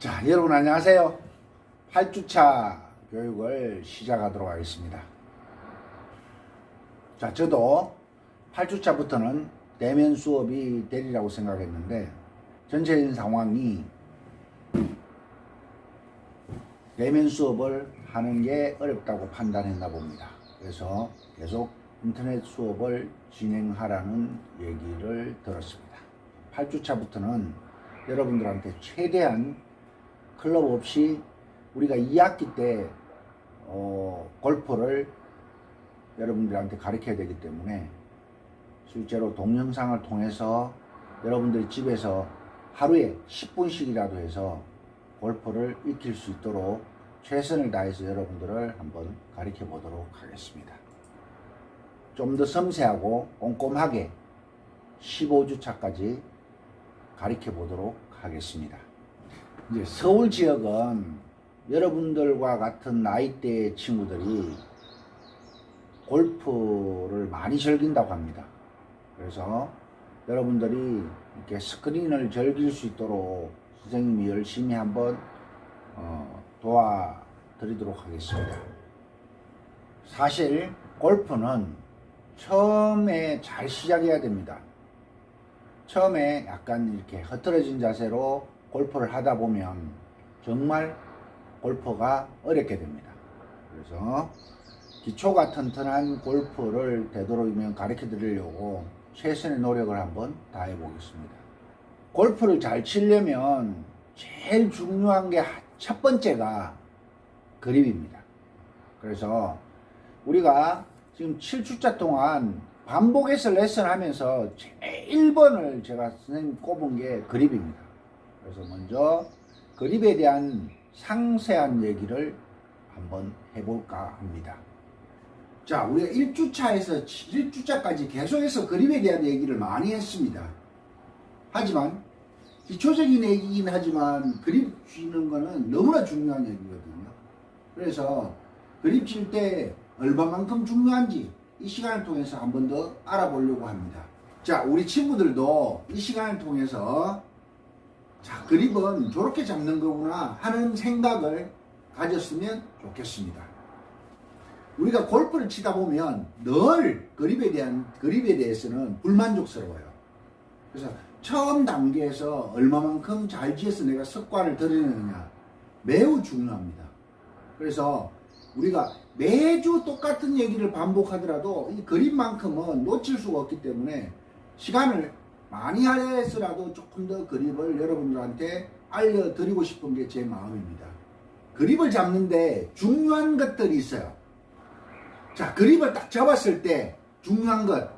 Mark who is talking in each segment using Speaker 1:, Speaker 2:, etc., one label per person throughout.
Speaker 1: 자, 여러분 안녕하세요. 8주차 교육을 시작하도록 하겠습니다. 자, 저도 8주차부터는 대면 수업이 되리라고 생각했는데 전체적인 상황이 대면 수업을 하는 게 어렵다고 판단했나 봅니다. 그래서 계속 인터넷 수업을 진행하라는 얘기를 들었습니다. 8주차부터는 여러분들한테 최대한 클럽 없이 우리가 2학기 때 골프를 여러분들한테 가르쳐야 되기 때문에 실제로 동영상을 통해서 여러분들이 집에서 하루에 10분씩이라도 해서 골프를 익힐 수 있도록 최선을 다해서 여러분들을 한번 가르쳐 보도록 하겠습니다. 좀 더 섬세하고 꼼꼼하게 15주차까지 가르쳐 보도록 하겠습니다. 이제 서울 지역은 여러분들과 같은 나이대의 친구들이 골프를 많이 즐긴다고 합니다. 그래서 여러분들이 이렇게 스크린을 즐길 수 있도록 선생님이 열심히 한번 도와드리도록 하겠습니다. 사실 골프는 처음에 잘 시작해야 됩니다. 처음에 약간 이렇게 흐트러진 자세로 골프를 하다 보면 정말 골프가 어렵게 됩니다. 그래서 기초가 튼튼한 골프를 되도록이면 가르쳐 드리려고 최선의 노력을 한번 다해 보겠습니다. 골프를 잘 치려면 제일 중요한 게 첫 번째가 그립입니다. 그래서 우리가 지금 7주차 동안 반복해서 레슨 하면서 제일 1번을 제가 선생님 꼽은 게 그립입니다. 그래서 먼저 그립에 대한 상세한 얘기를 한번 해볼까 합니다. 자, 우리가 1주차에서 7주차까지 계속해서 그립에 대한 얘기를 많이 했습니다. 하지만 기초적인 얘기긴 하지만 그립 치는 거는 너무나 중요한 얘기거든요. 그래서 그립 칠 때 얼마만큼 중요한지 이 시간을 통해서 한 번 더 알아보려고 합니다. 자, 우리 친구들도 이 시간을 통해서 자, 그립은 저렇게 잡는 거구나 하는 생각을 가졌으면 좋겠습니다. 우리가 골프를 치다 보면 늘 그립에 대해서는 불만족스러워요. 그래서 처음 단계에서 얼마만큼 잘 지어서 내가 습관을 들이느냐 매우 중요합니다. 그래서 우리가 매주 똑같은 얘기를 반복하더라도 이 그립만큼은 놓칠 수가 없기 때문에 시간을 많이 하려서라도 조금 더 그립을 여러분들한테 알려드리고 싶은 게 제 마음입니다. 그립을 잡는데 중요한 것들이 있어요. 자, 그립을 딱 잡았을 때 중요한 것,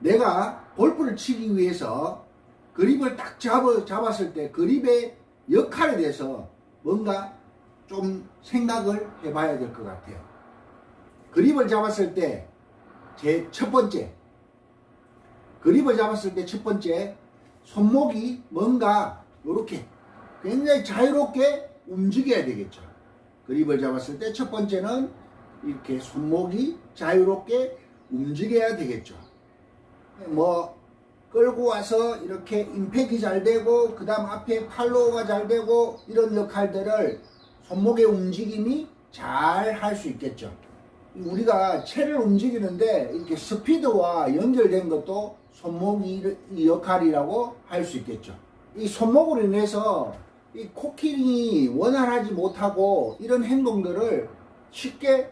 Speaker 1: 내가 골프를 치기 위해서 그립을 딱 잡았을 때 그립의 역할에 대해서 뭔가 좀 생각을 해봐야 될 것 같아요. 그립을 잡았을 때 첫 번째, 손목이 뭔가 이렇게 굉장히 자유롭게 움직여야 되겠죠. 그립을 잡았을 때 첫 번째는 이렇게 손목이 자유롭게 움직여야 되겠죠. 뭐 끌고 와서 이렇게 임팩이 잘 되고 그 다음 앞에 팔로우가 잘 되고 이런 역할들을 손목의 움직임이 잘 할 수 있겠죠. 우리가 채를 움직이는데 이렇게 스피드와 연결된 것도 손목이 역할이라고 할 수 있겠죠. 이 손목으로 인해서 이 코킹이 원활하지 못하고 이런 행동들을 쉽게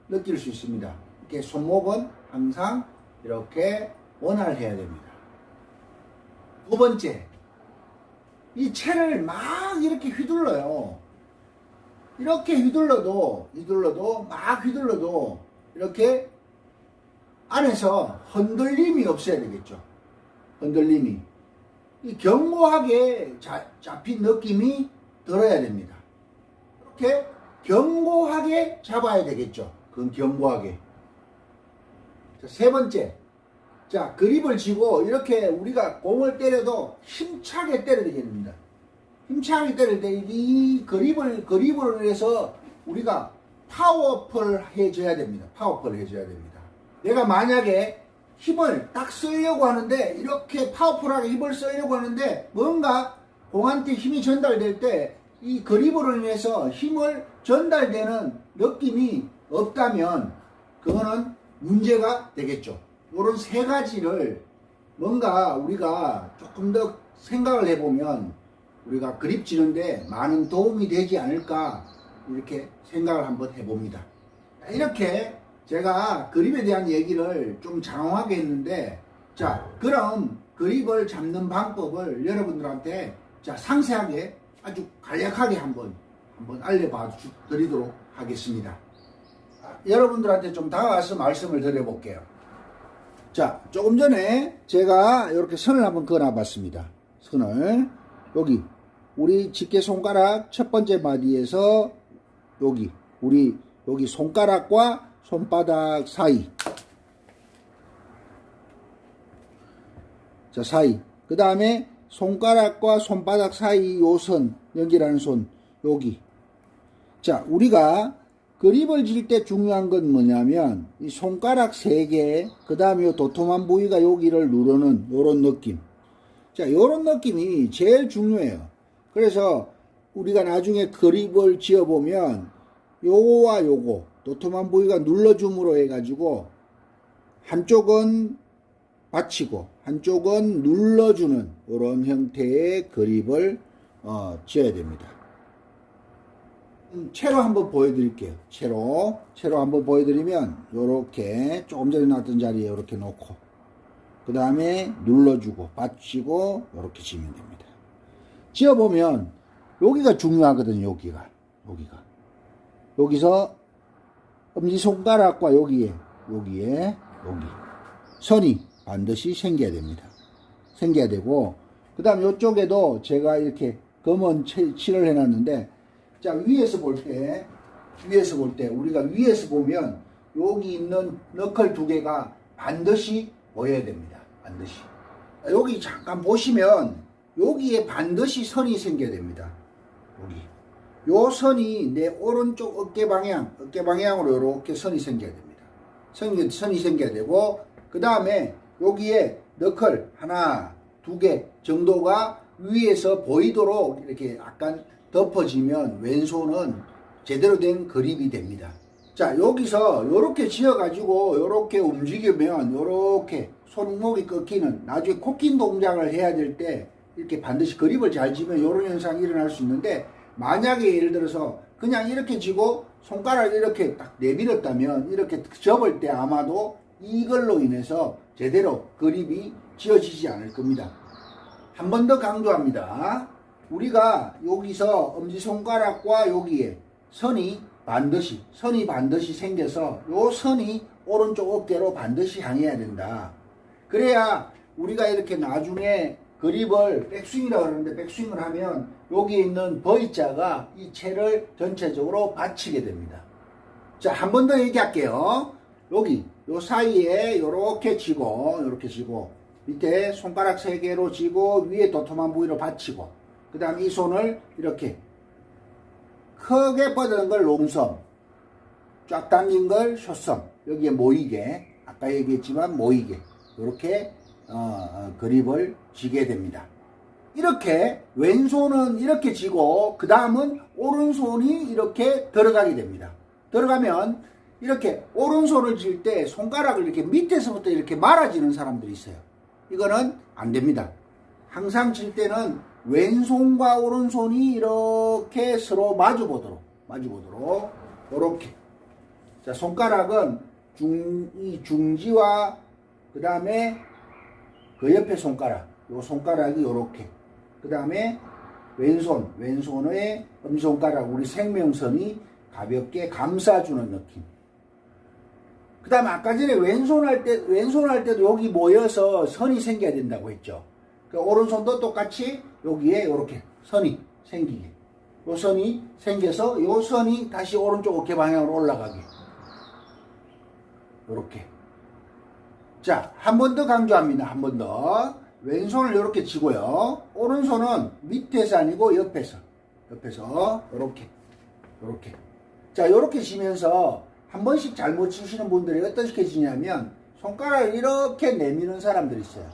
Speaker 1: 느낄 수 있습니다. 이렇게 손목은 항상 이렇게 원활해야 됩니다. 두 번째, 이 채를 막 이렇게 휘둘러요. 이렇게 휘둘러도 이렇게 안에서 흔들림이 없어야 되겠죠. 흔들림이. 이 견고하게 잡힌 느낌이 들어야 됩니다. 이렇게 견고하게 잡아야 되겠죠. 그건 견고하게. 자, 세 번째. 자, 그립을 쥐고 이렇게 우리가 공을 때려도 힘차게 때려야 됩니다. 힘차게 때릴 때 이 그립을 위해서 우리가 파워풀 해줘야 됩니다. 내가 만약에 힘을 딱 쓰려고 하는데 이렇게 파워풀하게 힘을 쓰려고 하는데 뭔가 공한테 힘이 전달될 때 이 그립으로 인해서 힘을 전달되는 느낌이 없다면 그거는 문제가 되겠죠. 이런 세 가지를 뭔가 우리가 조금 더 생각을 해보면 우리가 그립 지는데 많은 도움이 되지 않을까 이렇게 생각을 한번 해봅니다. 이렇게 제가 그립에 대한 얘기를 좀 장황하게 했는데, 자, 그럼 그립을 잡는 방법을 여러분들한테 자, 상세하게 아주 간략하게 한번 알려봐 드리도록 하겠습니다. 여러분들한테 좀 다가가서 말씀을 드려볼게요. 자, 조금 전에 제가 이렇게 선을 한번 그어놔 봤습니다. 선을 여기 우리 집게 손가락 첫 번째 마디에서 여기 우리 여기 손가락과 손바닥 사이, 자, 사이, 그 다음에 손가락과 손바닥 사이 요 선, 연결하는 손 여기. 자, 우리가 그립을 질 때 중요한 건 뭐냐면 이 손가락 3개, 그 다음에 요 도톰한 부위가 여기를 누르는 요런 느낌. 자, 요런 느낌이 제일 중요해요. 그래서 우리가 나중에 그립을 지어보면 요거와 요거 도톰한 부위가 눌러줌으로 해가지고 한쪽은 받치고 한쪽은 눌러주는 이런 형태의 그립을 지어야 됩니다. 채로 한번 보여드릴게요. 채로 한번 보여드리면 요렇게 조금 전에 놨던 자리에 이렇게 놓고 그 다음에 눌러주고 받치고 이렇게 지면 됩니다. 지어보면 여기가 중요하거든요. 여기서 엄지손가락과 여기 선이 반드시 생겨야 됩니다. 생겨야 되고, 그 다음 이쪽에도 제가 이렇게 검은 칠을 해놨는데, 자, 위에서 볼 때 우리가 위에서 보면 여기 있는 너클 2개가 반드시 보여야 됩니다. 반드시. 여기 잠깐 보시면 여기에 반드시 선이 생겨야 됩니다. 여기. 요 선이 내 오른쪽 어깨 방향으로 이렇게 선이 생겨야 됩니다. 선이 생겨야 되고, 그 다음에 여기에 너클 하나, 2개 정도가 위에서 보이도록 이렇게 약간 덮어지면 왼손은 제대로 된 그립이 됩니다. 자, 여기서 이렇게 지어가지고 이렇게 움직이면 이렇게 손목이 꺾이는, 나중에 코낀 동작을 해야 될 때 이렇게 반드시 그립을 잘 지면 이런 현상이 일어날 수 있는데, 만약에 예를 들어서 그냥 이렇게 쥐고 손가락을 이렇게 딱 내밀었다면 이렇게 접을 때 아마도 이걸로 인해서 제대로 그립이 지어지지 않을 겁니다. 한 번 더 강조합니다. 우리가 여기서 엄지손가락과 여기에 선이 반드시 생겨서 요 선이 오른쪽 어깨로 반드시 향해야 된다. 그래야 우리가 이렇게 나중에 그립을 백스윙이라고 그러는데, 백스윙을 하면 여기에 있는 V자가 이 채를 전체적으로 받치게 됩니다. 자, 한 번 더 얘기할게요. 여기 요 사이에 요렇게 쥐고 밑에 손가락 3개로 쥐고 위에 도톰한 부위로 받치고, 그 다음 이 손을 이렇게 크게 뻗은 걸 롱섬, 쫙 당긴 걸 숏섬, 여기에 모이게, 아까 얘기했지만 모이게 이렇게 그립을 쥐게 됩니다. 이렇게 왼손은 이렇게 쥐고 그 다음은 오른손이 이렇게 들어가게 됩니다. 들어가면 이렇게 오른손을 쥘 때 손가락을 이렇게 밑에서부터 이렇게 말아지는 사람들이 있어요. 이거는 안 됩니다. 항상 칠 때는 왼손과 오른손이 이렇게 서로 마주보도록 이렇게. 자, 손가락은 이 중지와 그 다음에 그 옆에 손가락, 요 손가락이 요렇게, 그 다음에 왼손의 엄지손가락, 우리 생명선이 가볍게 감싸주는 느낌. 그 다음 아까 전에 왼손 할 때도 여기 모여서 선이 생겨야 된다고 했죠. 그 오른손도 똑같이 여기에 이렇게 선이 생기게. 요 선이 생겨서 요 선이 다시 오른쪽 어깨 방향으로 올라가게. 요렇게. 자, 한 번 더 강조합니다. 한 번 더. 왼손을 이렇게 쥐고요. 오른손은 밑에서 아니고 옆에서 요렇게. 자, 요렇게 치면서 한 번씩 잘못 치시는 분들이 어떻게 치냐면 손가락을 이렇게 내미는 사람들이 있어요.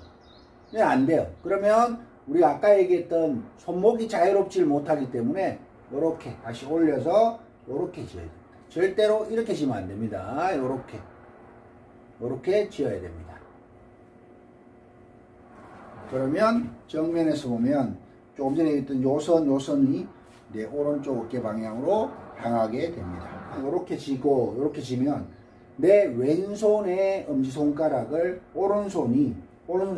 Speaker 1: 네, 안 돼요. 그러면 우리가 아까 얘기했던 손목이 자유롭지 못하기 때문에 이렇게 다시 올려서 이렇게 지어야 됩니다. 절대로 이렇게 지면 안 됩니다. 이렇게 지어야 됩니다. 그러면 정면에서 보면 조금 전에 얘기했던 요선이 내 오른쪽 어깨 방향으로 향하게 됩니다. 이렇게 지고 이렇게 지면 내 왼손의 엄지손가락을 오른손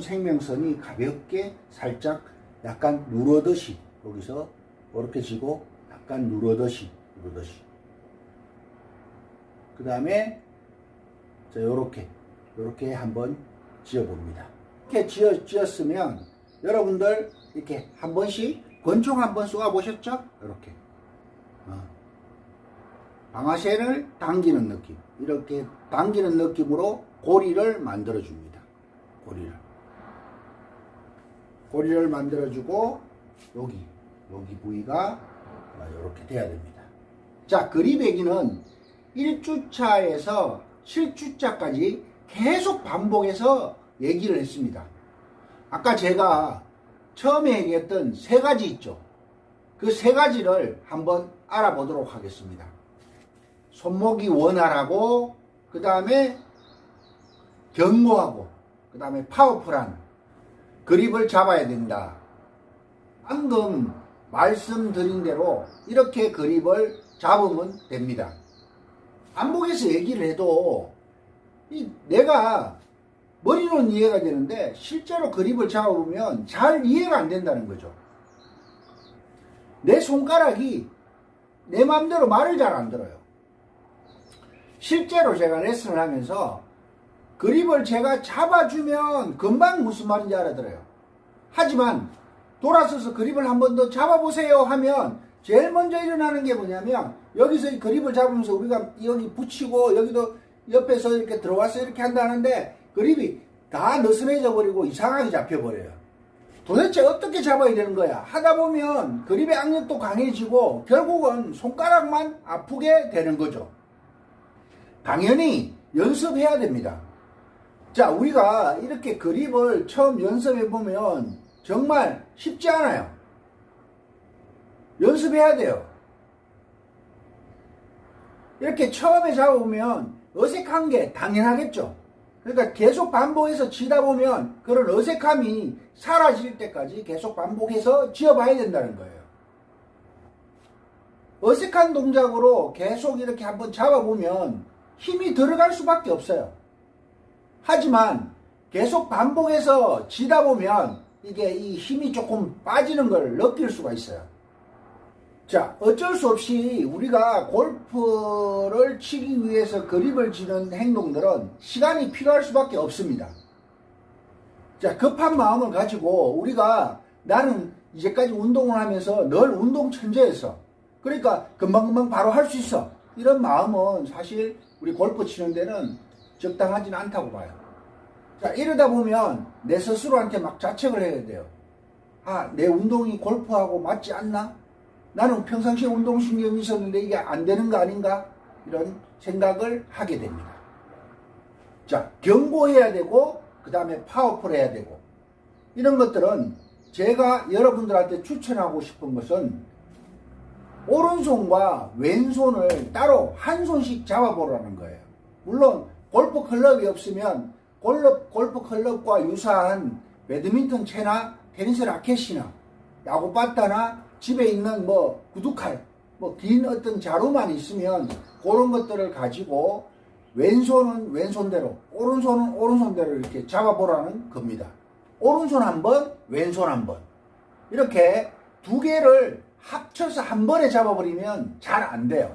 Speaker 1: 생명선이 가볍게 살짝 약간 누르듯이 여기서 이렇게 지고 약간 누르듯이 그 다음에 이렇게 한번 지어봅니다. 이렇게 지었으면 여러분들 이렇게 한 번씩 권총 한번 쏘아 보셨죠? 이렇게 방아쇠를 당기는 느낌, 이렇게 당기는 느낌으로 고리를 만들어 줍니다. 고리를 만들어 주고 여기 부위가 이렇게 돼야 됩니다. 자, 그립배기는 1주차에서 7주차까지 계속 반복해서 얘기를 했습니다. 아까 제가 처음에 얘기했던 세 가지 있죠. 그 세 가지를 한번 알아보도록 하겠습니다. 손목이 원활하고, 그 다음에 견고하고, 그 다음에 파워풀한 그립을 잡아야 된다. 방금 말씀드린 대로 이렇게 그립을 잡으면 됩니다. 반복해서 얘기를 해도 내가 머리로는 이해가 되는데 실제로 그립을 잡아보면 잘 이해가 안 된다는 거죠. 내 손가락이 내 마음대로 말을 잘 안 들어요. 실제로 제가 레슨을 하면서 그립을 제가 잡아주면 금방 무슨 말인지 알아들어요. 하지만 돌아서서 그립을 한 번 더 잡아보세요 하면 제일 먼저 일어나는 게 뭐냐면 여기서 이 그립을 잡으면서 우리가 여기 붙이고 여기도 옆에서 이렇게 들어와서 이렇게 한다는데 그립이 다 느슨해져 버리고 이상하게 잡혀버려요. 도대체 어떻게 잡아야 되는 거야? 하다 보면 그립의 악력도 강해지고 결국은 손가락만 아프게 되는 거죠. 당연히 연습해야 됩니다. 자, 우리가 이렇게 그립을 처음 연습해 보면 정말 쉽지 않아요. 연습해야 돼요. 이렇게 처음에 잡아보면 어색한 게 당연하겠죠. 그러니까 계속 반복해서 치다 보면 그런 어색함이 사라질 때까지 계속 반복해서 지어봐야 된다는 거예요. 어색한 동작으로 계속 이렇게 한번 잡아보면 힘이 들어갈 수밖에 없어요. 하지만 계속 반복해서 치다 보면 이게 이 힘이 조금 빠지는 걸 느낄 수가 있어요. 자, 어쩔 수 없이 우리가 골프를 치기 위해서 그립을 쥐는 행동들은 시간이 필요할 수밖에 없습니다. 자, 급한 마음을 가지고 우리가 나는 이제까지 운동을 하면서 늘 운동 천재였어. 그러니까 금방금방 바로 할 수 있어. 이런 마음은 사실 우리 골프 치는 데는 적당하지는 않다고 봐요. 자, 이러다 보면 내 스스로한테 막 자책을 해야 돼요. 아, 내 운동이 골프하고 맞지 않나? 나는 평상시에 운동신경이 있었는데 이게 안 되는 거 아닌가? 이런 생각을 하게 됩니다. 자, 견고해야 되고, 그 다음에 파워풀해야 되고, 이런 것들은 제가 여러분들한테 추천하고 싶은 것은 오른손과 왼손을 따로 한 손씩 잡아보라는 거예요. 물론 골프 클럽이 없으면 골프 클럽과 유사한 배드민턴 채나 테니스 라켓이나 야구 바타나 집에 있는 구두칼, 긴 어떤 자루만 있으면 그런 것들을 가지고 왼손은 왼손대로, 오른손은 오른손대로 이렇게 잡아보라는 겁니다. 오른손 한 번, 왼손 한 번. 이렇게 두 개를 합쳐서 한 번에 잡아버리면 잘 안 돼요.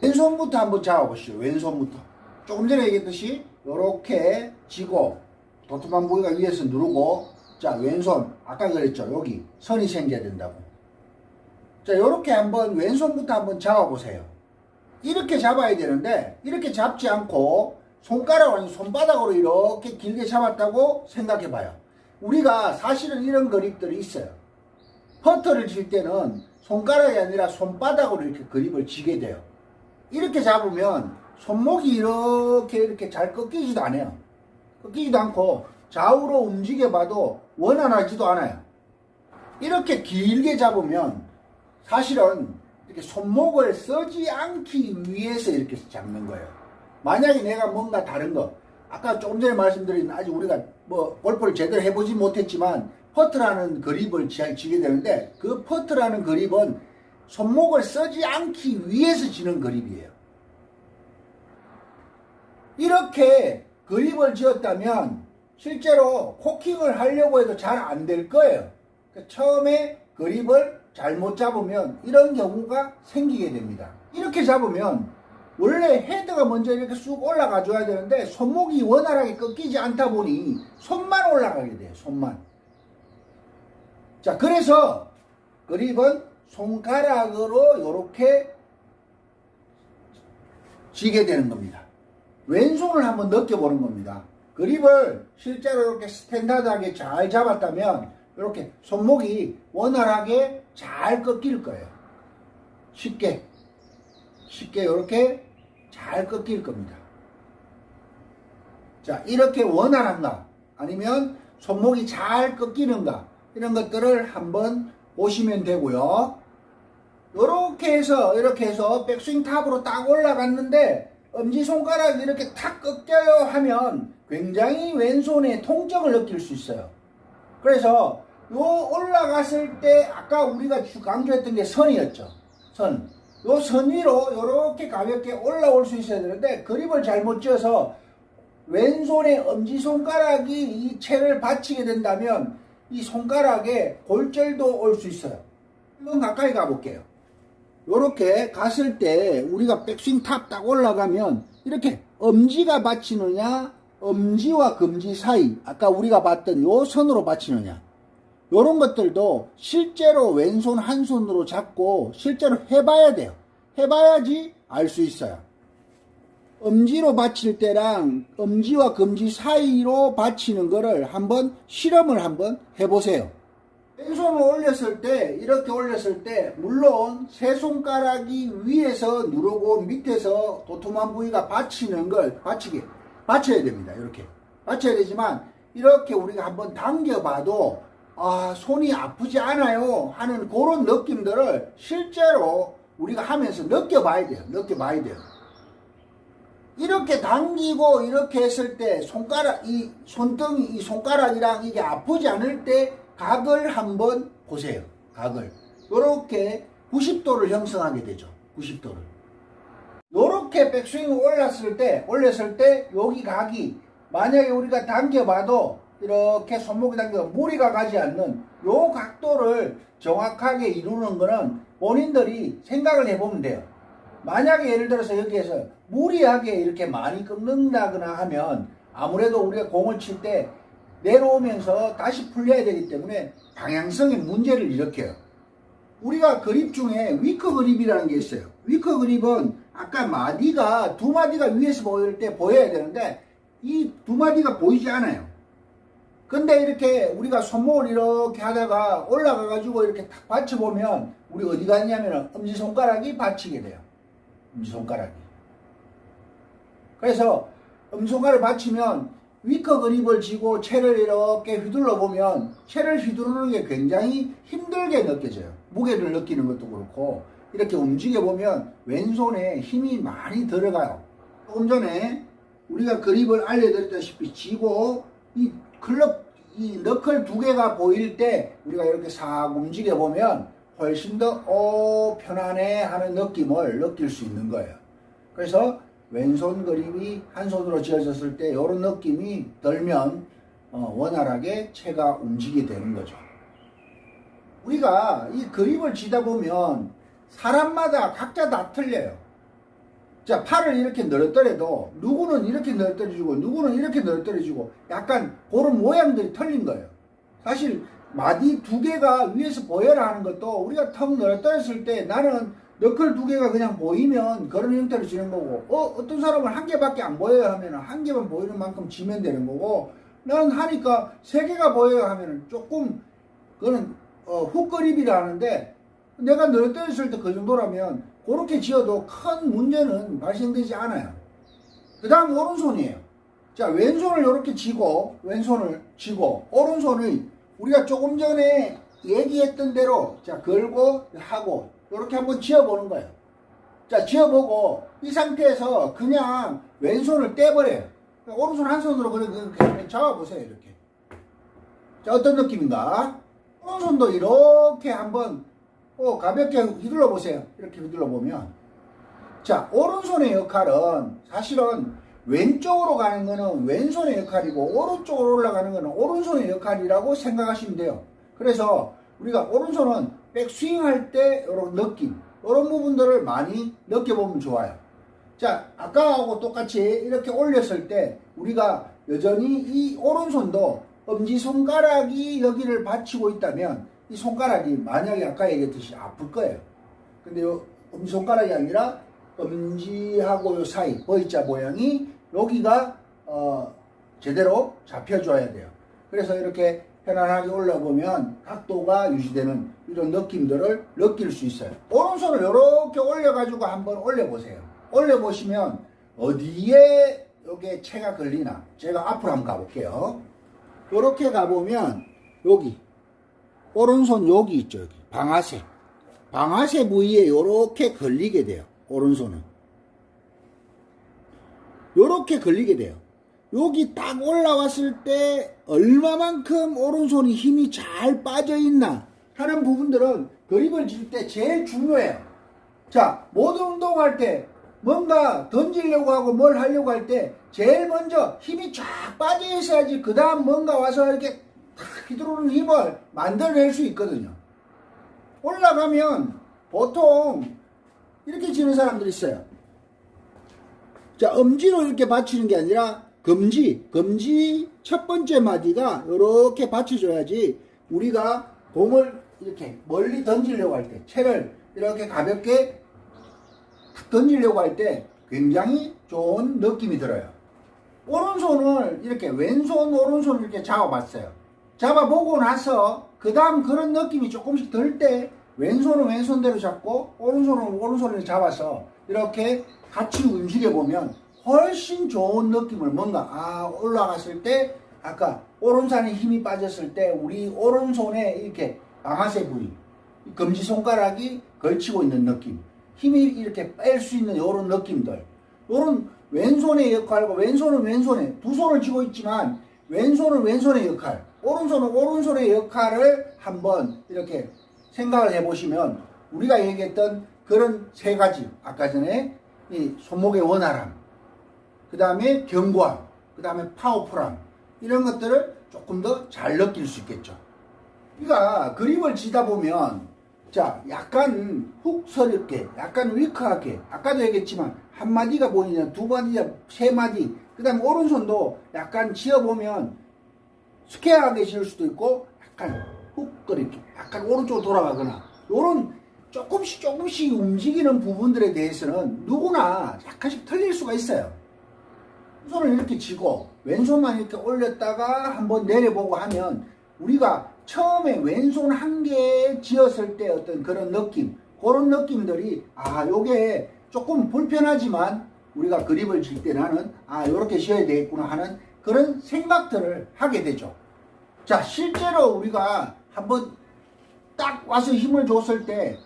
Speaker 1: 왼손부터 한번 잡아보시죠. 왼손부터. 조금 전에 얘기했듯이 이렇게 쥐고 도톰한 부위가 위에서 누르고, 자, 왼손 아까 그랬죠. 여기 선이 생겨야 된다고. 자, 이렇게 한번 왼손부터 한번 잡아보세요. 이렇게 잡아야 되는데 이렇게 잡지 않고 손가락 아니 손바닥으로 이렇게 길게 잡았다고 생각해봐요. 우리가 사실은 이런 그립들이 있어요. 퍼터를 칠 때는 손가락이 아니라 손바닥으로 이렇게 그립을 쥐게 돼요. 이렇게 잡으면 손목이 이렇게 잘 꺾이지도 않아요. 꺾이지도 않고 좌우로 움직여봐도 원활하지도 않아요. 이렇게 길게 잡으면 사실은 이렇게 손목을 쓰지 않기 위해서 이렇게 잡는 거예요. 만약에 내가 뭔가 다른 거, 아까 조금 전에 말씀드린 아직 우리가 뭐 골프를 제대로 해보지 못했지만 퍼트라는 그립을 치게 되는데 그 퍼트라는 그립은 손목을 쓰지 않기 위해서 치는 그립이에요. 이렇게 그립을 지었다면 실제로 코킹을 하려고 해도 잘 안 될 거예요. 처음에 그립을 잘못 잡으면 이런 경우가 생기게 됩니다. 이렇게 잡으면 원래 헤드가 먼저 이렇게 쑥 올라가 줘야 되는데 손목이 원활하게 꺾이지 않다 보니 손만 올라가게 돼요. 손만. 자, 그래서 그립은 손가락으로 이렇게 쥐게 되는 겁니다. 왼손을 한번 느껴보는 겁니다. 그립을 실제로 이렇게 스탠다드하게 잘 잡았다면 이렇게 손목이 원활하게 잘 꺾일 거예요. 쉽게 이렇게 잘 꺾일 겁니다. 자, 이렇게 원활한가 아니면 손목이 잘 꺾이는가 이런 것들을 한번 보시면 되고요. 이렇게 해서 백스윙 탑으로 딱 올라갔는데 엄지손가락이 이렇게 탁 꺾여요 하면 굉장히 왼손에 통증을 느낄 수 있어요. 그래서 요 올라갔을 때 아까 우리가 강조했던 게 선이었죠. 선. 요 선 위로 요렇게 가볍게 올라올 수 있어야 되는데 그립을 잘못 쥐어서 왼손의 엄지손가락이 이 채를 받치게 된다면 이 손가락에 골절도 올 수 있어요. 한번 가까이 가볼게요. 요렇게 갔을 때 우리가 백스윙 탑 딱 올라가면 이렇게 엄지가 받치느냐 엄지와 검지 사이 아까 우리가 봤던 요 선으로 받치느냐 요런 것들도 실제로 왼손 한 손으로 잡고 실제로 해봐야 돼요. 해봐야지 알 수 있어요. 엄지로 받칠 때랑 엄지와 검지 사이로 받치는 거를 한번 실험을 한번 해보세요. 왼손을 올렸을 때 이렇게 올렸을 때 물론 세 손가락이 위에서 누르고 밑에서 도톰한 부위가 받치는 걸 받쳐야 됩니다. 이렇게 받쳐야 되지만 이렇게 우리가 한번 당겨봐도 손이 아프지 않아요 하는 그런 느낌들을 실제로 우리가 하면서 느껴봐야 돼요. 이렇게 당기고 이렇게 했을 때 이 손등이 이 손가락이랑 이게 아프지 않을 때 각을 한번 보세요. 각을 이렇게 90도를 형성하게 되죠. 90도를 이렇게 백스윙을 올렸을 때 여기 각이 만약에 우리가 당겨봐도 이렇게 손목이 당겨 무리가 가지 않는 요 각도를 정확하게 이루는 거는 본인들이 생각을 해보면 돼요. 만약에 예를 들어서 여기에서 무리하게 이렇게 많이 꺾는다거나 하면 아무래도 우리가 공을 칠 때 내려오면서 다시 풀려야 되기 때문에 방향성에 문제를 일으켜요. 우리가 그립 중에 위커 그립이라는 게 있어요. 위커 그립은 아까 두 마디가 위에서 보일 때 보여야 되는데 이 두 마디가 보이지 않아요. 근데 이렇게 우리가 손목을 이렇게 하다가 올라가 가지고 이렇게 탁 받쳐보면 우리 어디 갔냐면 엄지손가락이 받치게 돼요. 엄지손가락이. 그래서 엄지손가락을 받치면 위커 그립을 쥐고 채를 이렇게 휘둘러 보면 채를 휘두르는 게 굉장히 힘들게 느껴져요. 무게를 느끼는 것도 그렇고 이렇게 움직여 보면 왼손에 힘이 많이 들어가요. 조금 전에 우리가 그립을 알려드렸다시피 쥐고 이 너클 두 개가 보일 때 우리가 이렇게 싹 움직여 보면 훨씬 더 편안해 하는 느낌을 느낄 수 있는 거예요. 그래서 왼손 그립이 한 손으로 쥐어졌을 때 이런 느낌이 들면 원활하게 채가 움직이게 되는 거죠. 우리가 이 그립을 쥐다 보면 사람마다 각자 다 틀려요. 자, 팔을 이렇게 늘어뜨려도 누구는 이렇게 늘어뜨려주고 누구는 이렇게 늘어뜨려주고 약간 그런 모양들이 틀린 거예요. 사실 마디 두 개가 위에서 보여라 하는 것도 우리가 턱 늘어뜨렸을 때 나는 너클 두 개가 그냥 보이면 그런 형태로 지는 거고 어떤 사람은 한 개밖에 안 보여요 하면 한 개만 보이는 만큼 지면 되는 거고 나는 하니까 세 개가 보여요 하면 조금 그거는 훅그립이라 하는데 내가 늘어뜨렸을 때 그 정도라면 그렇게 지어도 큰 문제는 발생되지 않아요. 그 다음 오른손이에요. 자, 왼손을 이렇게 쥐고 오른손을 우리가 조금 전에 얘기했던 대로 자 걸고 하고 이렇게 한번 지어보는 거예요. 자 지어보고 이 상태에서 그냥 왼손을 떼버려요. 오른손 한 손으로 그냥 잡아보세요. 이렇게. 자 어떤 느낌인가? 오른손도 이렇게 한번 가볍게 휘둘러 보세요. 이렇게 휘둘러 보면 자 오른손의 역할은 사실은 왼쪽으로 가는 거는 왼손의 역할이고 오른쪽으로 올라가는 거는 오른손의 역할이라고 생각하시면 돼요. 그래서 우리가 오른손은 백스윙 할 때 이런 느낌 이런 부분들을 많이 느껴보면 좋아요. 자 아까하고 똑같이 이렇게 올렸을 때 우리가 여전히 이 오른손도 엄지손가락이 여기를 받치고 있다면 이 손가락이 만약에 아까 얘기했듯이 아플 거예요. 근데 요 엄지손가락이 아니라 엄지하고 요 사이 V자 모양이 여기가 제대로 잡혀줘야 돼요. 그래서 이렇게 편안하게 올려보면 각도가 유지되는 이런 느낌들을 느낄 수 있어요. 오른손을 이렇게 올려가지고 한번 올려보세요. 올려보시면 어디에 여기에 채가 걸리나 제가 앞으로 한번 가볼게요. 이렇게 가보면 여기 오른손 여기 있죠. 여기 방아쇠 부위에 이렇게 걸리게 돼요. 오른손은 이렇게 걸리게 돼요. 여기 딱 올라왔을 때 얼마만큼 오른손이 힘이 잘 빠져있나 하는 부분들은 그립을 질 때 제일 중요해요. 자, 모든 운동할 때 뭔가 던지려고 하고 뭘 하려고 할 때 제일 먼저 힘이 쫙 빠져 있어야지 그 다음 뭔가 와서 이렇게 탁 휘두르는 힘을 만들어낼 수 있거든요. 올라가면 보통 이렇게 치는 사람들이 있어요. 자, 엄지로 이렇게 받치는 게 아니라 검지 첫 번째 마디가 이렇게 받쳐줘야지 우리가 공을 이렇게 멀리 던지려고 할 때, 채를 이렇게 가볍게 던지려고 할 때 굉장히 좋은 느낌이 들어요. 오른손을 이렇게 왼손, 오른손을 이렇게 잡아봤어요. 잡아보고 나서 그 다음 그런 느낌이 조금씩 들 때 왼손은 왼손대로 잡고 오른손은 오른손을 잡아서 이렇게 같이 움직여보면 훨씬 좋은 느낌을 뭔가 올라갔을 때 아까 오른손에 힘이 빠졌을 때 우리 오른손에 이렇게 방아쇠 부위 검지손가락이 걸치고 있는 느낌 힘이 이렇게 뺄 수 있는 이런 느낌들 이런 왼손의 역할과 왼손은 왼손에 두 손을 쥐고 있지만 왼손은 왼손의 역할 오른손은 오른손의 역할을 한번 이렇게 생각을 해보시면 우리가 얘기했던 그런 세 가지 아까 전에 이 손목의 원활함 그 다음에 견고함 그 다음에 파워풀함 이런 것들을 조금 더 잘 느낄 수 있겠죠. 우리가 그립을 치다 보면 자 약간 훅 서렵게 약간 위크하게 아까도 얘기했지만 한 마디가 보이냐 두 마디냐 세 마디 그 다음에 오른손도 약간 지어보면 스퀘어하게 지을 수도 있고 약간 훅 그립게 약간 오른쪽으로 돌아가거나 요런 조금씩 움직이는 부분들에 대해서는 누구나 약간씩 틀릴 수가 있어요. 손을 이렇게 쥐고 왼손만 이렇게 올렸다가 한번 내려보고 하면 우리가 처음에 왼손 한 개 쥐었을 때 어떤 그런 느낌 그런 느낌들이 요게 조금 불편하지만 우리가 그립을 칠 때 나는 요렇게 쥐어야 되겠구나 하는 그런 생각들을 하게 되죠. 자 실제로 우리가 한번 딱 와서 힘을 줬을 때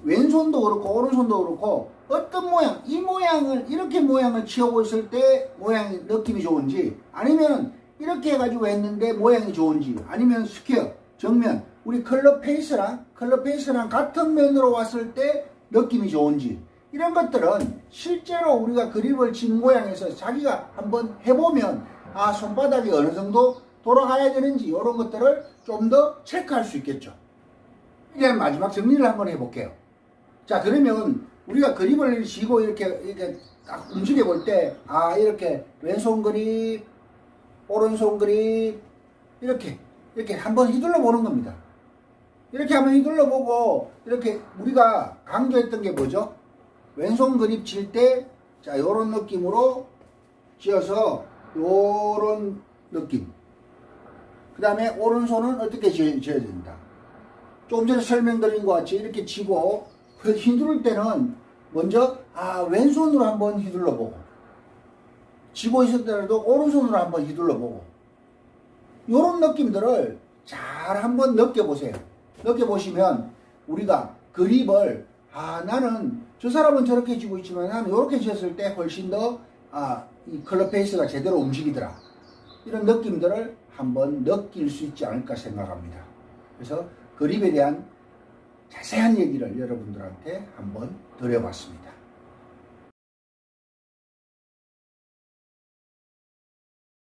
Speaker 1: 왼손도 그렇고 오른손도 그렇고 어떤 모양 이 모양을 이렇게 모양을 취하고 있을 때 모양이 느낌이 좋은지 아니면 이렇게 해가지고 했는데 모양이 좋은지 아니면 스퀘어 정면 우리 클럽 페이스랑 같은 면으로 왔을 때 느낌이 좋은지 이런 것들은 실제로 우리가 그립을 친 모양에서 자기가 한번 해보면 손바닥이 어느 정도 돌아가야 되는지 이런 것들을 좀 더 체크할 수 있겠죠. 이제 마지막 정리를 한번 해볼게요. 자 그러면 우리가 그립을 쥐고 이렇게 딱 움직여 볼 때 이렇게 왼손 그립 오른손 그립 이렇게 한번 휘둘러 보는 겁니다. 이렇게 한번 휘둘러 보고 이렇게 우리가 강조했던 게 뭐죠? 왼손 그립 칠 때 자 요런 느낌으로 쥐어서 요런 느낌 그 다음에 오른손은 어떻게 쥐어야 된다. 조금 전에 설명드린 것 같이 이렇게 쥐고 휘두를 때는 먼저 왼손으로 한번 휘둘러 보고 쥐고 있을 때라도 오른손으로 한번 휘둘러 보고 요런 느낌들을 잘 한번 느껴보세요. 느껴보시면 우리가 그립을 나는 저 사람은 저렇게 쥐고 있지만 나는 이렇게 쥐었을 때 훨씬 더 이 클럽 페이스가 제대로 움직이더라. 이런 느낌들을 한번 느낄 수 있지 않을까 생각합니다. 그래서 그립에 대한 자세한 얘기를 여러분들한테 한번 드려봤습니다.